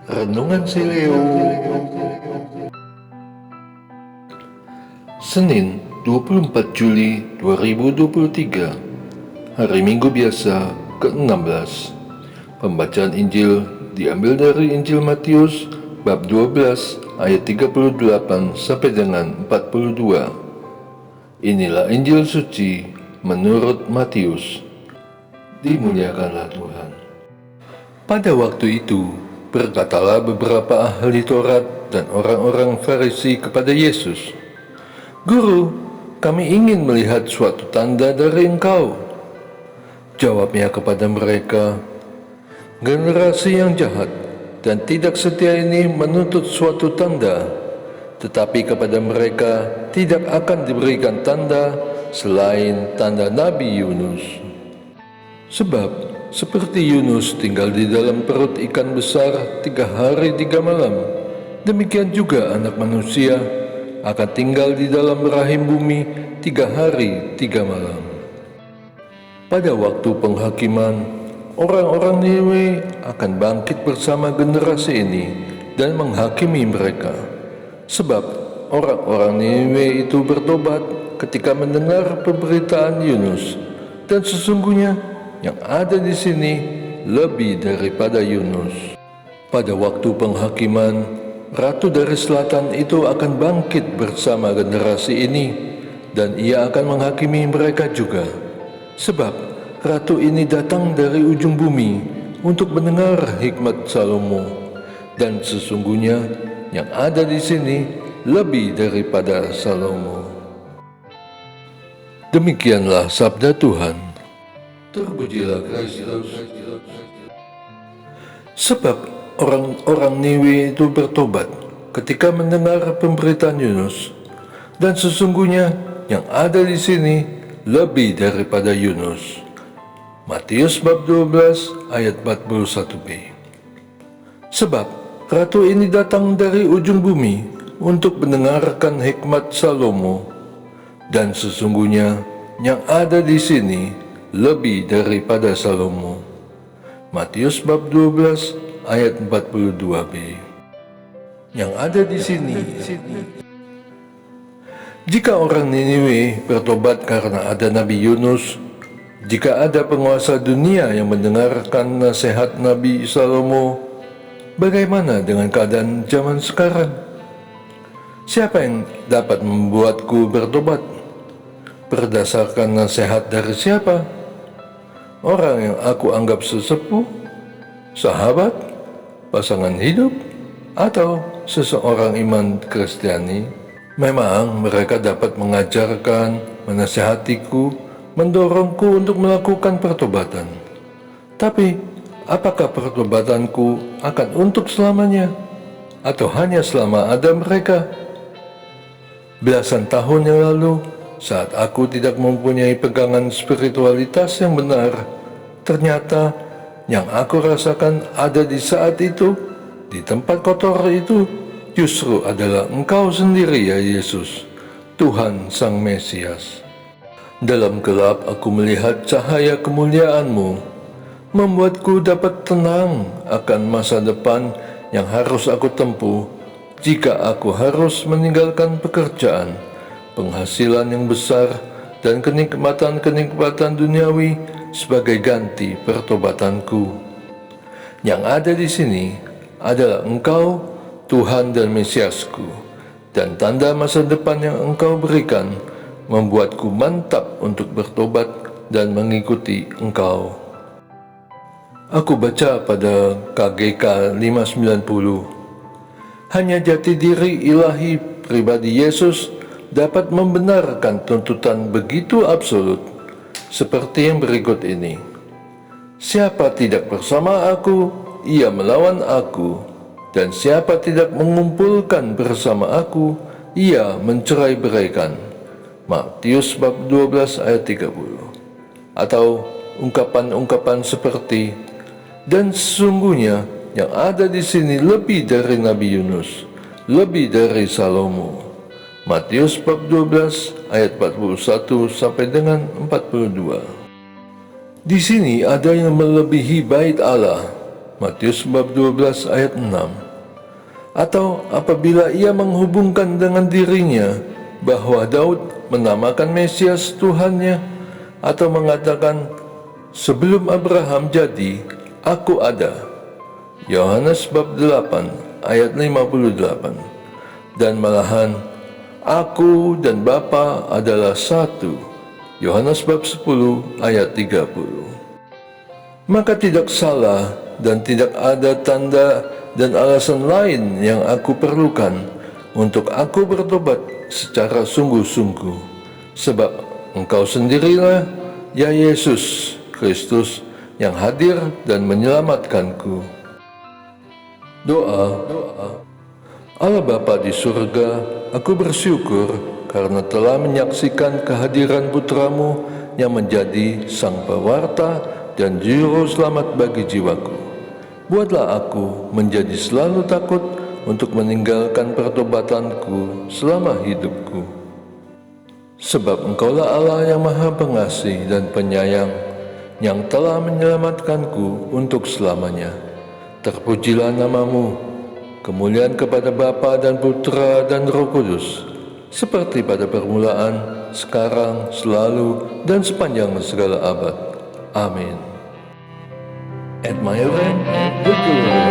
Renungan Sileo Senin 24 Juli 2023, hari Minggu biasa ke-16. Pembacaan Injil diambil dari Injil Matius bab 12 ayat 38 sampai dengan 42. Inilah Injil suci menurut Matius. Dimuliakanlah Tuhan. Pada waktu itu, berkatalah beberapa ahli Taurat dan orang-orang Farisi kepada Yesus, "Guru, kami ingin melihat suatu tanda dari Engkau." Jawabnya kepada mereka, "Generasi yang jahat dan tidak setia ini menuntut suatu tanda, tetapi kepada mereka tidak akan diberikan tanda selain tanda Nabi Yunus. Sebab seperti Yunus tinggal di dalam perut ikan besar 3 hari 3 malam, demikian juga Anak Manusia akan tinggal di dalam rahim bumi 3 hari 3 malam. Pada waktu penghakiman, orang-orang Niniwe akan bangkit bersama generasi ini dan menghakimi mereka. Sebab orang-orang Niniwe itu bertobat ketika mendengar pemberitaan Yunus, dan sesungguhnya yang ada di sini lebih daripada Yunus. Pada waktu penghakiman, Ratu dari Selatan itu akan bangkit bersama generasi ini, dan ia akan menghakimi mereka juga. Sebab Ratu ini datang dari ujung bumi untuk mendengar hikmat Salomo, dan sesungguhnya yang ada di sini lebih daripada Salomo." Demikianlah sabda Tuhan. Terpujilah Kristus. Sebab orang-orang Niniwe itu bertobat ketika mendengar pemberitaan Yunus, dan sesungguhnya yang ada di sini lebih daripada Yunus. Matius bab 12 ayat 41b. Sebab Ratu ini datang dari ujung bumi untuk mendengarkan hikmat Salomo, dan sesungguhnya yang ada di sini lebih daripada Salomo. Matius bab 12 ayat 42b. Yang ada di sini. Jika orang Niniwe bertobat karena ada Nabi Yunus, jika ada penguasa dunia yang mendengarkan nasihat Nabi Salomo, bagaimana dengan keadaan zaman sekarang? Siapa yang dapat membuatku bertobat? Berdasarkan nasihat dari siapa? Orang yang aku anggap sesepuh, sahabat, pasangan hidup, atau seseorang iman Kristiani? Memang mereka dapat mengajarkan, menasihatiku, mendorongku untuk melakukan pertobatan. Tapi, apakah pertobatanku akan untuk selamanya? Atau hanya selama ada mereka? Belasan tahun yang lalu, saat aku tidak mempunyai pegangan spiritualitas yang benar, ternyata yang aku rasakan ada di saat itu, di tempat kotor itu, justru adalah Engkau sendiri, ya Yesus, Tuhan Sang Mesias. Dalam gelap aku melihat cahaya kemuliaan-Mu, membuatku dapat tenang akan masa depan yang harus aku tempuh jika aku harus meninggalkan pekerjaan, penghasilan yang besar, dan kenikmatan-kenikmatan duniawi sebagai ganti pertobatanku. Yang ada di sini adalah Engkau, Tuhan dan Mesiasku, dan tanda masa depan yang Engkau berikan membuatku mantap untuk bertobat dan mengikuti Engkau. Aku baca pada KGK 590, hanya jati diri ilahi pribadi Yesus dapat membenarkan tuntutan begitu absolut seperti yang berikut ini. Siapa tidak bersama aku, ia melawan aku, dan siapa tidak mengumpulkan bersama aku, ia mencerai-beraikan. Matius bab 12 ayat 30. Atau ungkapan-ungkapan seperti, dan sesungguhnya yang ada di sini lebih dari Nabi Yunus, lebih dari Salomo. Matius bab 12 ayat 41 sampai dengan 42. Di sini ada yang melebihi bait Allah, Matius bab 12 ayat 6. Atau apabila ia menghubungkan dengan dirinya bahwa Daud menamakan Mesias Tuhannya, atau mengatakan, sebelum Abraham jadi, aku ada. Yohanes bab 8 ayat 58. Dan malahan, aku dan Bapa adalah satu. Yohanes bab 10 ayat 30. Maka tidak salah dan tidak ada tanda dan alasan lain yang aku perlukan untuk aku bertobat secara sungguh-sungguh, sebab Engkau sendirilah, ya Yesus Kristus, yang hadir dan menyelamatkanku. Doa. Allah Bapa di surga, aku bersyukur karena telah menyaksikan kehadiran putramu yang menjadi sang pewarta dan juru selamat bagi jiwaku. Buatlah aku menjadi selalu takut untuk meninggalkan pertobatanku selama hidupku. Sebab Engkaulah Allah yang Maha Pengasih dan Penyayang, yang telah menyelamatkanku untuk selamanya. Terpujilah namamu, kemuliaan kepada Bapa dan Putra dan Roh Kudus, seperti pada permulaan, sekarang, selalu, dan sepanjang segala abad. Amin. Admiring the glory.